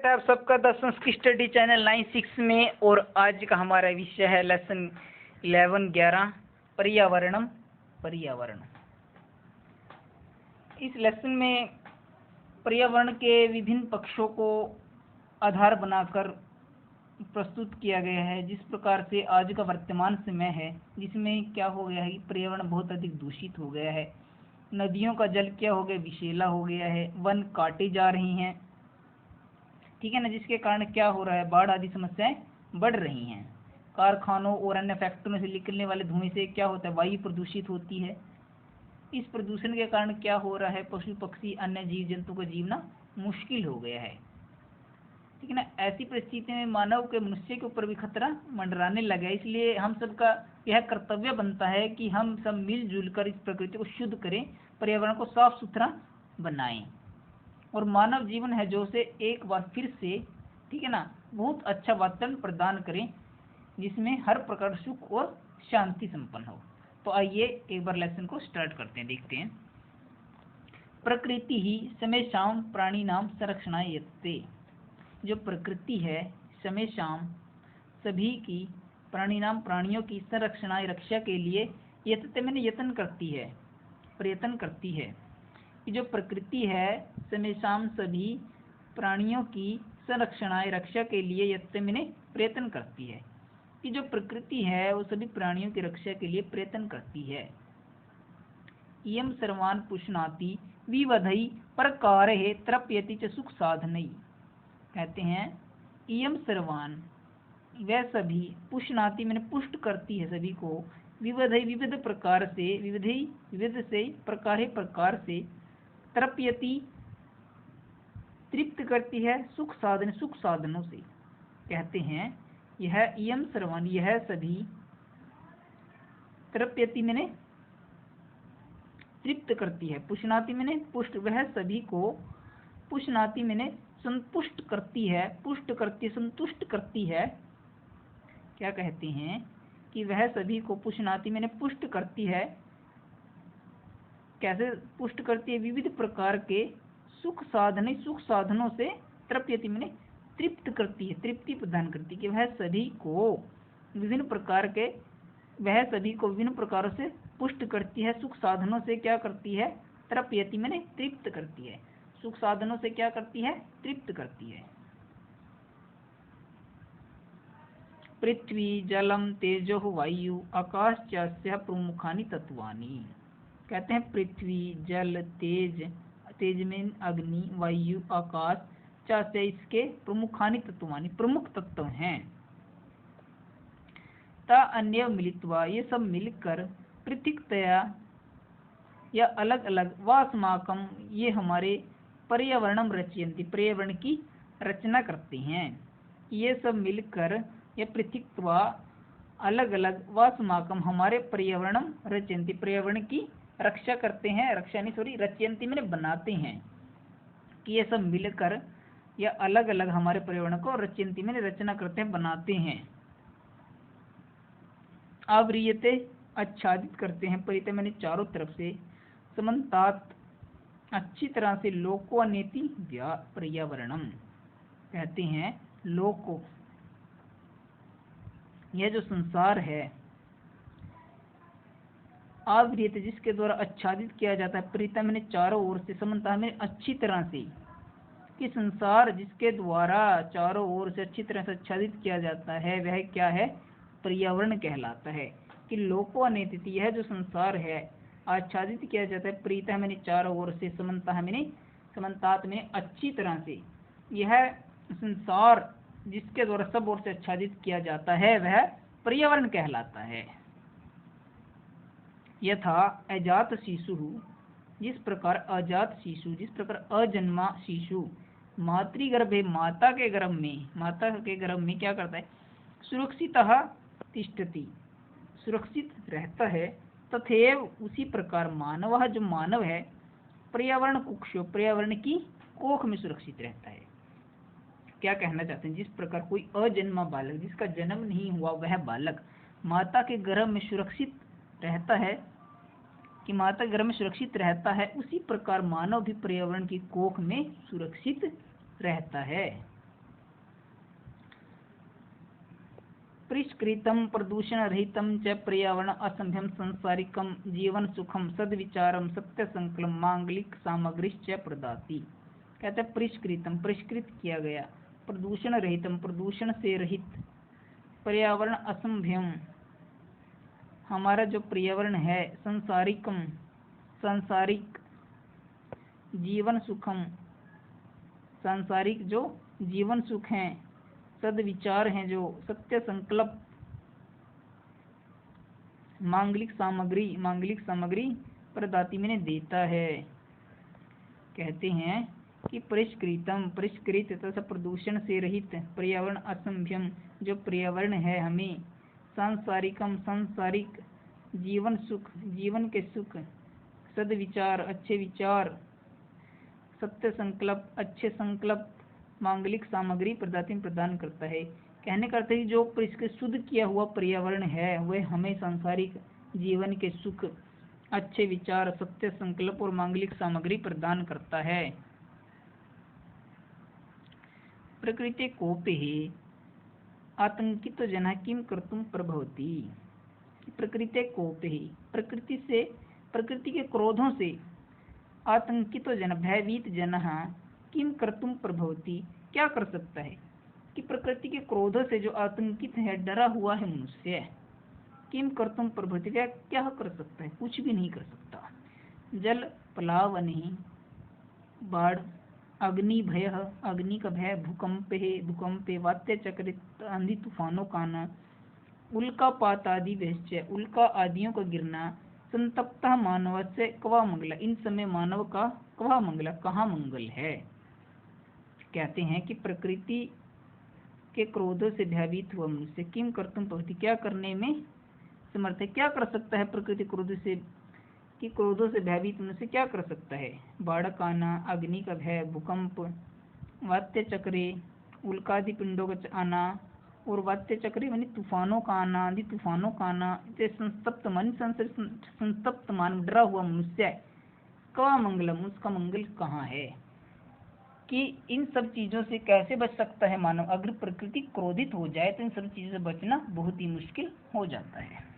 है आप सबका द संस्कृत स्टडी चैनल 96 में। और आज का हमारा विषय है लेसन 11 पर्यावरणम पर्यावरण। इस लेसन में पर्यावरण के विभिन्न पक्षों को आधार बनाकर प्रस्तुत किया गया है। जिस प्रकार से आज का वर्तमान समय है, जिसमें क्या हो गया है कि पर्यावरण बहुत अधिक दूषित हो गया है। नदियों का जल क्या हो गया, विषैला हो गया है। वन काटे जा रही हैं, ठीक है ना, जिसके कारण क्या हो रहा है, बाढ़ आदि समस्याएं बढ़ रही हैं। कारखानों और अन्य फैक्ट्रियों से निकलने वाले धुएं से क्या होता है, वायु प्रदूषित होती है। इस प्रदूषण के कारण क्या हो रहा है, पशु पक्षी अन्य जीव जंतु का जीवना मुश्किल हो गया है, ठीक है ना। ऐसी परिस्थिति में मानव के मनुष्य के ऊपर भी खतरा मंडराने लगा। इसलिए हम सबका यह कर्तव्य बनता है कि हम सब मिलजुल कर इस प्रकृति को शुद्ध करें, पर्यावरण को साफ सुथरा बनाएं और मानव जीवन है जो उसे एक बार फिर से, ठीक है ना, बहुत अच्छा वातावरण प्रदान करें जिसमें हर प्रकार सुख और शांति संपन्न हो। तो आइए एक बार लेसन को स्टार्ट करते हैं, देखते हैं। प्रकृति ही समय शाम प्राणी नाम संरक्षणाय यत्ते। जो प्रकृति है समय शाम सभी की, प्राणी नाम प्राणियों की, संरक्षणाय रक्षा के लिए यत्ते मैंने यत्न करती है, प्रयत्न करती है। जो प्रकृति है समय शाम सभी प्राणियों की संरक्षणाय रक्षा के लिए यत्ते मैंने प्रयत्न करती है। कि जो प्रकृति है वो सभी प्राणियों की रक्षा के लिए प्रयत्न करती है। इयम सर्वान पुष्णाति विवधई प्रकारे तृप्यति च सुख साधनई। कहते हैं इयम सर्वान, वह सभी, पुष्णाति मैंने पुष्ट करती है सभी को, विविधई विविध प्रकार से, विविधई विविध से, प्रकारे प्रकार से, तृप्यति तृप्त करती है, सुख साधन सुख साधनों से। कहते हैं यह इयम सर्वान, यह सभी, तृप्यति मैंने तृप्त करती है, पुष्णाति मैंने पुष्ट, वह सभी को, पुष्णाति मैंने संतुष्ट करती है, पुष्ट करती, संतुष्ट करती है। क्या कहते हैं कि वह सभी को पुष्णाति मैंने पुष्ट करती है। कैसे पुष्ट करती है, विविध प्रकार के सुख साधन, सुख साधनों से, तृप्यति मैंने तृप्त करती है, तृप्ति प्रदान करती है। कि वह सभी को विभिन्न प्रकार के, वह सभी को विभिन्न प्रकारों से पुष्ट करती है, सुख साधनों से क्या करती है, तृप्यति मैंने तृप्त करती है, सुख साधनों से क्या करती है, तृप्त करती है। पृथ्वी जलम तेजो वायु आकाश चास्य प्रमुखानि तत्वानि। कहते हैं पृथ्वी जल तेज, तेज में अग्नि, वायु आकाश, चास्य इसके प्रमुखानि तत्वानि प्रमुख तत्व हैं। ता अन्य मिलित्वा ये सब मिलकर पृथक्तया या अलग अलग, वास्माकम ये हमारे पर्यावरणम रचयन्ति पर्यावरण की रचना करते हैं। ये सब मिलकर या पृथक्त्वा अलग अलग, वास्माकम हमारे पर्यावरणम रचयन्ति पर्यावरण की रक्षा करते हैं, रक्षा नहीं सॉरी रचयन्ति मैंने बनाते हैं। कि ये सब मिलकर या अलग अलग हमारे पर्यावरण को रचयन्ति मैंने रचना करते हैं, बनाते हैं। आवरीयते आच्छादित करते हैं, परिते मैंने चारों तरफ से, समन्तात अच्छी तरह से, लोको अनेति पर्यावरणम। कहते हैं लोको, यह जो संसार है, आवृत जिसके द्वारा आच्छादित किया जाता है, परिता मैंने चारों ओर से, समन्ता में अच्छी तरह से। कि संसार जिसके द्वारा चारों ओर से अच्छी तरह से आच्छादित किया जाता है वह क्या है, पर्यावरण कहलाता है। कि लोको अनेति, यह जो संसार है आच्छादित किया जाता है, प्रीता मैंने चारों ओर से, समन्ता मैंने समन्तात में अच्छी तरह से। यह संसार जिसके द्वारा सब ओर से आच्छादित किया जाता है वह पर्यावरण कहलाता है। यथा अजात शिशु, जिस प्रकार अजात शिशु, जिस प्रकार अजन्मा शिशु मातृगर्भे, माता के गर्भ में क्या करता है, सुरक्षितः तिष्ठति सुरक्षित रहता है। तथैव उसी प्रकार मानव, जो मानव है, पर्यावरण कुक्षो पर्यावरण की कोख में सुरक्षित रहता है। क्या कहना चाहते हैं, जिस प्रकार कोई अजन्मा बालक, जिसका जन्म नहीं हुआ वह बालक माता के गर्भ में सुरक्षित रहता है, कि माता गर्भ में सुरक्षित रहता है, उसी प्रकार मानव भी पर्यावरण की कोख में सुरक्षित रहता है। परिष्कृतं प्रदूषण रहितं च पर्यावरण असंभ्यम संसारिकम जीवन सुखम सद्विचारम सत्य संकल्प मांगलिक सामग्रीश्च प्रदाति। कहते हैं परिष्कृतम, परिष्कृत किया गया, प्रदूषण रहितम, प्रदूषण से रहित, पर्यावरण असंभ्यम, हमारा जो पर्यावरण है, संसारिकम, सांसारिक, जीवन सुखम, सांसारिक जो जीवन सुख हैं, सद्विचार हैं जो, सत्य संकल्प, मांगलिक सामग्री, मांगलिक सामग्री प्रदाति में देता है। कहते हैं कि परिष्कृतम, परिष्कृत तथा प्रदूषण से रहित, पर्यावरण असंभ्यम, जो पर्यावरण है हमें, सांसारिकम, सांसारिक, जीवन सुख, जीवन के सुख, सद्विचार, अच्छे विचार, सत्य संकल्प, अच्छे संकल्प, मांगलिक सामग्री प्रदाति प्रदान करता है। कहने का अर्थ है जो परिष्कृत शुद्ध किया हुआ पर्यावरण है वह हमें सांसारिक जीवन के सुख, अच्छे विचार, सत्य संकल्प और मांगलिक सामग्री प्रदान करता है। प्रकृति कोपे आतंकित जना किम कर्तुम प्रभवति। प्रकृति कोपे, प्रकृति से, प्रकृति के क्रोधों से, आतंकित जन, भयभीत जन, किम कर्तुम प्रभवति, क्या कर सकता है। कि प्रकृति के क्रोधों से जो आतंकित है, डरा हुआ है मनुष्य, किम कर्तुम प्रभवति, क्या कर सकता है, कुछ भी नहीं कर सकता। जल प्लावनी, बाढ़, अग्नि भय, अग्नि का भय, भूकंप है, भूकंप, वात्य चक्रित आंधी तूफानों का आना, उल्कापात आदि वैश्य, उल्का आदियों का गिरना, संतप्ता मानव से कवा मंगला, इन समय मानव का कवा मंगला, कहाँ मंगल है। कहते हैं कि प्रकृति के क्रोधों से भयभीत हुआ मनुष्य किम कर्तुम प्रभवति, क्या करने में समर्थ है, क्या कर सकता है। प्रकृति क्रोध से, कि क्रोधों से भयभीत मनुष्य क्या कर सकता है। बाढ़ का आना, अग्नि का भय, भूकंप, वात्य चक्रे, उल्कादि पिंडों का आना, और वात्य चक्री मानी तूफानों का आना, आदि तूफानों का आना, संतप्त मन, संतप्त मान, डरा हुआ मनुष्य, का मंगलम, उसका मंगल कहाँ है। कि इन सब चीजों से कैसे बच सकता है मानव। अगर प्रकृति क्रोधित हो जाए तो इन सब चीजों से बचना बहुत ही मुश्किल हो जाता है।